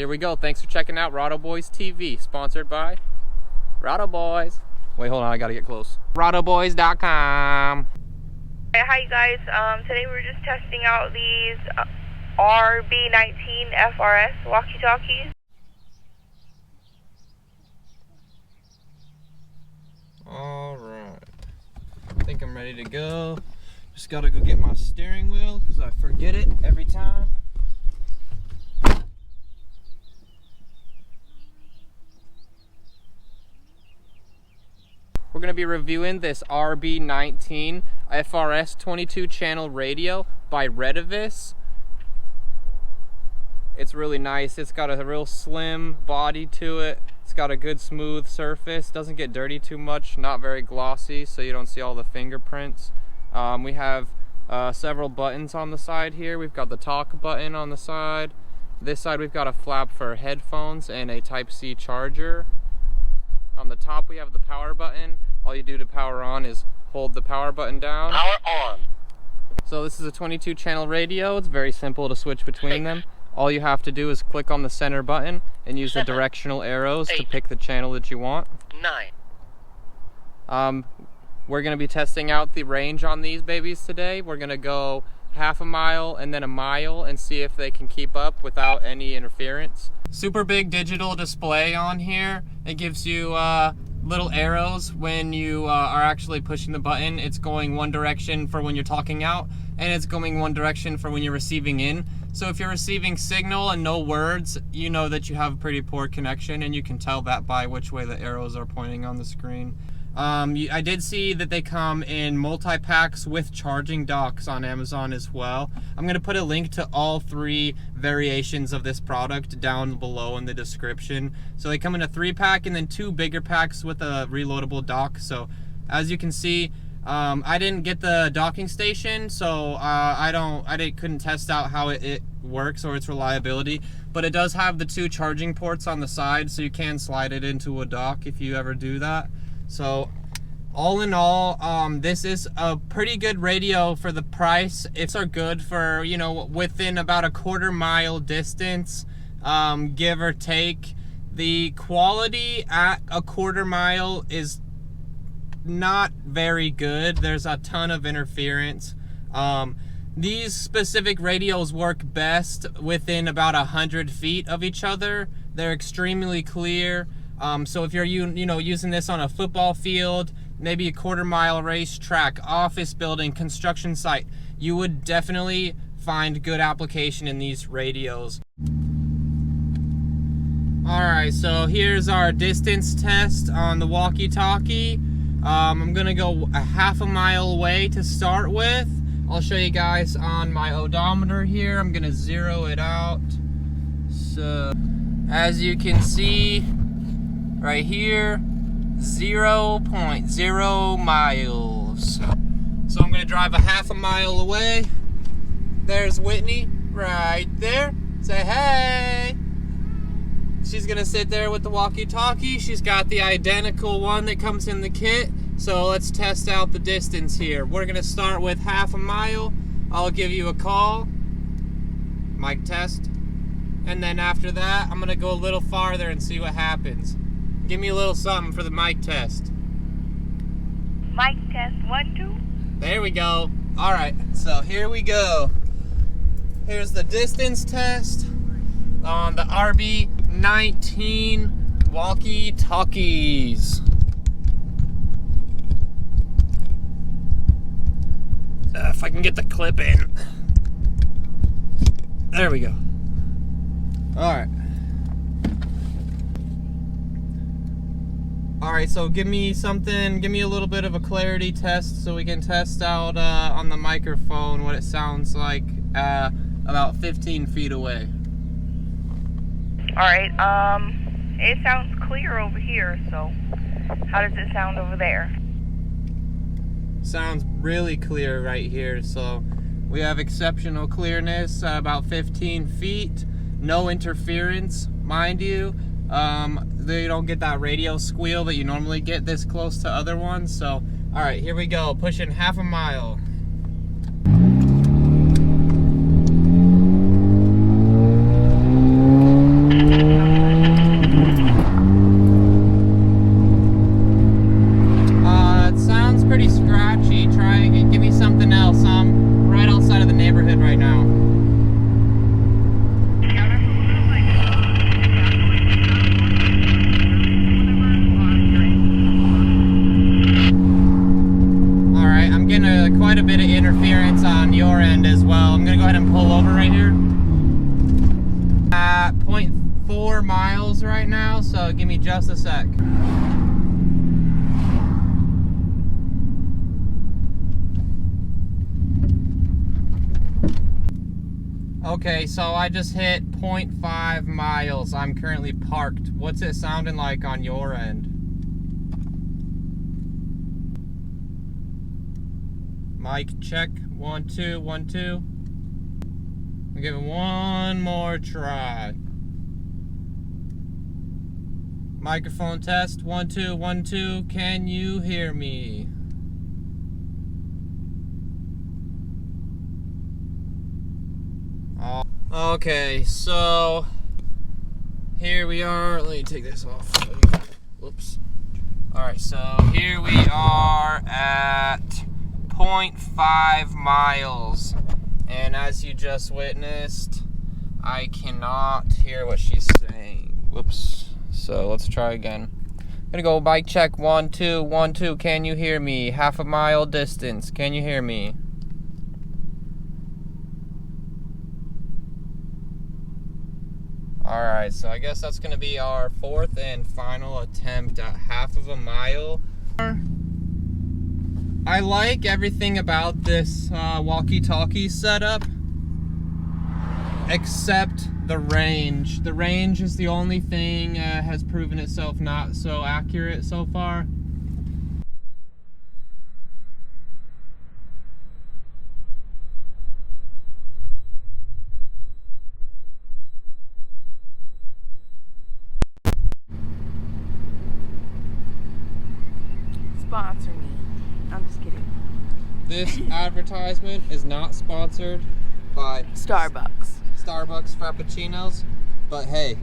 Here we go. Thanks for checking out Rotto Boys TV, sponsored by Rotto Boys. Wait, hold on, I gotta get close. RottoBoys.com. Hi guys, today we're just testing out these RB19 FRS walkie talkies. Alright, I think I'm ready to go. Just gotta go get my steering wheel because I forget it every time. We're going to be reviewing this RB19 FRS 22 channel radio by Retevis. It's really nice. It's got a real slim body to it. It's got a good smooth surface. Doesn't get dirty too much. Not very glossy, so you don't see all the fingerprints. We have several buttons on the side here. We've got the talk button on the side. This side we've got a flap for headphones and a Type-C charger. On the top we have the power button. All you do to power on is hold the power button down. Power on. So this is a 22 channel radio. It's very simple to switch between them. All you have to do is click on the center button and use the directional arrows to pick the channel that you want. 9. We're going to be testing out the range on these babies today. We're going to go half a mile and then a mile and see if they can keep up without any interference. Super big digital display on here. It gives you little arrows when you are actually pushing the button. It's going one direction for when you're talking out, and it's going one direction for when you're receiving in. So if you're receiving signal and no words, you know that you have a pretty poor connection, and you can tell that by which way the arrows are pointing on the screen. I did see that they come in multi-packs with charging docks on Amazon as well. I'm going to put a link to all 3 variations of this product down below in the description. So they come in a 3-pack and then 2 bigger packs with a reloadable dock. So as you can see, I didn't get the docking station, so I couldn't test out how it works or its reliability. But it does have the 2 charging ports on the side, so you can slide it into a dock if you ever do that. So all in all, this is a pretty good radio for the price. It's good for, you know, within about a quarter-mile distance, give or take. The quality at a quarter-mile is not very good. There's a ton of interference. These specific radios work best within about 100 feet of each other. They're extremely clear. So if you're using this on a football field, maybe a quarter-mile racetrack, office building, construction site, you would definitely find good application in these radios. Alright, so here's our distance test on the walkie-talkie. I'm gonna go a half a mile away to start with. I'll show you guys on my odometer here. I'm gonna zero it out. So as you can see right here, 0.0 miles. So I'm gonna drive a half a mile away. There's Whitney right there. Say hey. She's gonna sit there with the walkie-talkie. She's got the identical one that comes in the kit. So let's test out the distance here. We're gonna start with half a mile. I'll give you a call. Mic test. And then after that, I'm gonna go a little farther and see what happens. Give me a little something for the mic test. Mic test 1, 2. There we go. All right, so here we go. Here's the distance test on the RB19 walkie talkies. If I can get the clip in. There we go. All right. Alright, so give me a little bit of a clarity test so we can test out on the microphone what it sounds like about 15 feet away. Alright, it sounds clear over here, so how does it sound over there? Sounds really clear right here, so we have exceptional clearness, about 15 feet, no interference, mind you. You don't get that radio squeal that you normally get this close to other ones. So, all right, here we go. Pushing half a mile. on your end as well. I'm gonna go ahead and pull over right here. At 0.4 miles right now, so give me just a sec. Okay, so I just hit 0.5 miles. I'm currently parked. What's it sounding like on your end? Mic check, 1 2 1 2. I'll give it one more try. Microphone test, 1 2 1 2. Can you hear me? Okay, so here we are. Let me take this off. Whoops. Alright, so here we are at 0.5 miles. And as you just witnessed, I cannot hear what she's saying. Whoops. So let's try again. I'm gonna go mic check, 1 2 1 2. Can you hear me? Half a mile distance. Can you hear me? Alright, so I guess that's going to be our fourth and final attempt at half of a mile. I like everything about this walkie-talkie setup, except the range. The range is the only thing has proven itself not so accurate so far. Sponsor me. I'm just kidding. This advertisement is not sponsored by Starbucks Frappuccinos, but hey,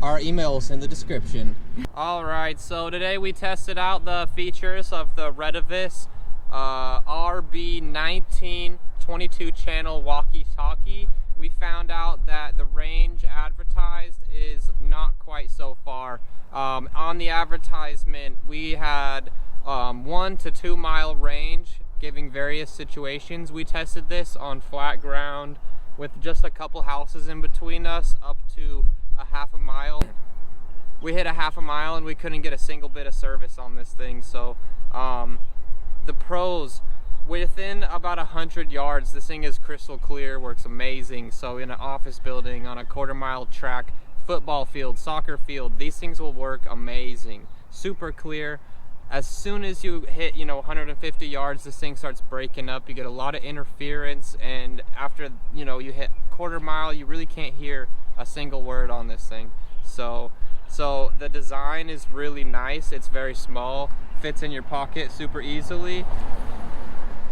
our email's in the description. Alright, so today we tested out the features of the Retevis RB19 22 channel walkie-talkie. We found out that the range advertised is not quite so far. On the advertisement, we had 1 to 2 mile range, giving various situations. We tested this on flat ground with just a couple houses in between us, up to a half a mile. We hit a half a mile and we couldn't get a single bit of service on this thing. So the pros, within about 100 yards, this thing is crystal clear, works amazing. So in an office building, on a quarter-mile track, football field, soccer field, these things will work amazing. Super clear. As soon as you hit, 150 yards, this thing starts breaking up. You get a lot of interference, and after, you hit quarter mile, you really can't hear a single word on this thing. So the design is really nice. It's very small, fits in your pocket super easily.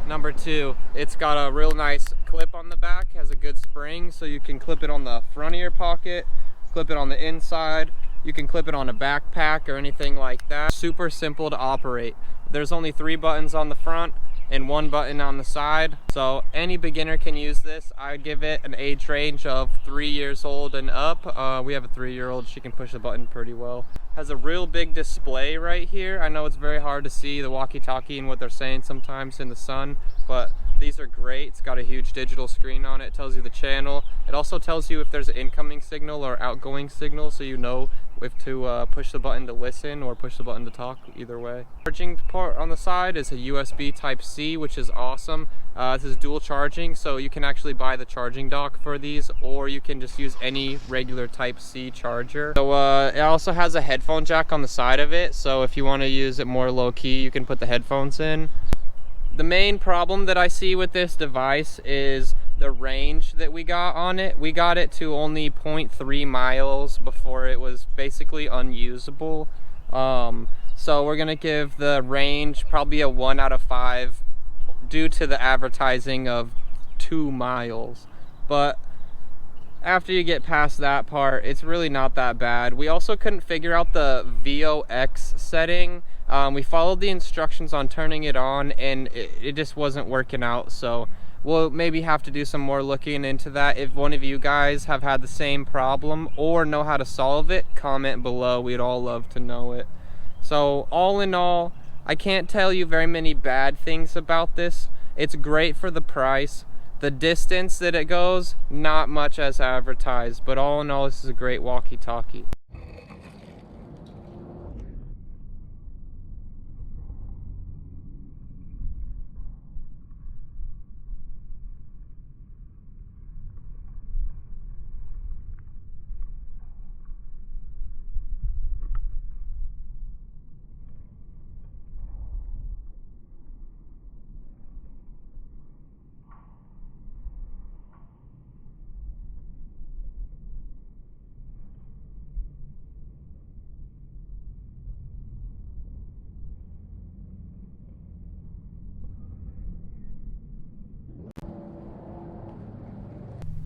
Number 2, it's got a real nice clip on the back, has a good spring, so you can clip it on the front of your pocket, clip it on the inside, you can clip it on a backpack or anything like that. Super simple to operate. There's only 3 buttons on the front and 1 button on the side, so any beginner can use this. I'd give it an age range of 3 years old and up. We have a 3-year-old, she can push the button pretty well. Has a real big display right here. I know it's very hard to see the walkie-talkie and what they're saying sometimes in the sun, but these are great. It's got a huge digital screen on it. It tells you the channel. It also tells you if there's an incoming signal or outgoing signal, so you know if to push the button to listen or push the button to talk, either way. Charging port on the side is a USB Type-C, which is awesome. This is dual charging, so you can actually buy the charging dock for these, or you can just use any regular Type-C charger. So it also has a headphone jack on the side of it, so if you want to use it more low-key, you can put the headphones in. The main problem that I see with this device is the range that we got on it. We got it to only 0.3 miles before it was basically unusable. So we're gonna give the range probably a 1 out of 5 due to the advertising of 2 miles. But after you get past that part, it's really not that bad. We also couldn't figure out the VOX setting. We followed the instructions on turning it on, and it just wasn't working out. So we'll maybe have to do some more looking into that. If one of you guys have had the same problem or know how to solve it, comment below. We'd all love to know it. So all in all, I can't tell you very many bad things about this. It's great for the price. The distance that it goes, not much as advertised, but all in all, this is a great walkie-talkie.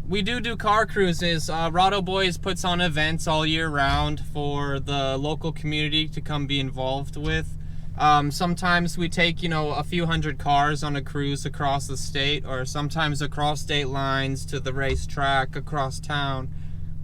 We do car cruises. Rado Boys puts on events all year round for the local community to come be involved with. Sometimes we take, you know, a few hundred cars on a cruise across the state, or sometimes across state lines to the racetrack, across town.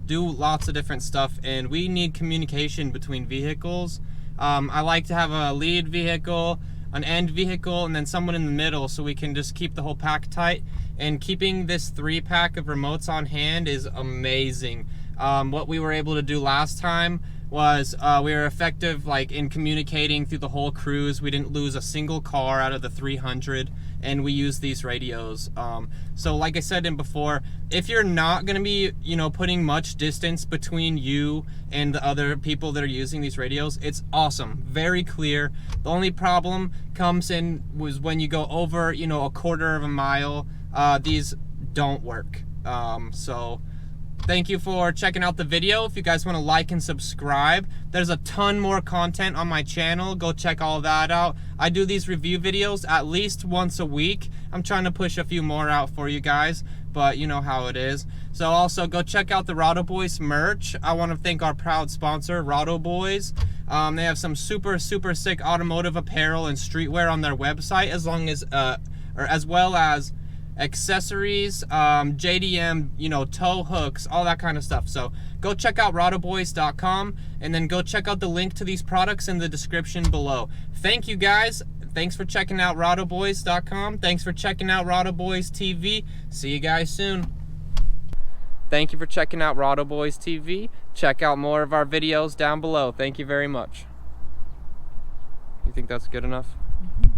Do lots of different stuff, and we need communication between vehicles. I like to have a lead vehicle, an end vehicle, and then someone in the middle, so we can just keep the whole pack tight. And keeping this 3-pack of remotes on hand is amazing. What we were able to do last time was we were effective like in communicating through the whole cruise. We didn't lose a single car out of the 300, and we used these radios. So like I said before, if you're not going to be, you know, putting much distance between you and the other people that are using these radios, it's awesome, very clear. The only problem comes in was when you go over, you know, a quarter of a mile. These don't work. So thank you for checking out the video. If you guys want to like and subscribe, there's a ton more content on my channel. Go check all that out. I do these review videos at least once a week. I'm trying to push a few more out for you guys, but you know how it is. So also go check out the Rado Boys merch. I want to thank our proud sponsor, Rado Boys. They have some super sick automotive apparel and streetwear on their website, as well as accessories, JDM, you know, tow hooks, all that kind of stuff. So go check out RotoBoys.com, and then go check out the link to these products in the description below. Thank you guys. Thanks for checking out RotoBoys.com. Thanks for checking out Rado Boys TV. See you guys soon. Thank you for checking out Rado Boys TV. Check out more of our videos down below. Thank you very much. You think that's good enough? Mm-hmm.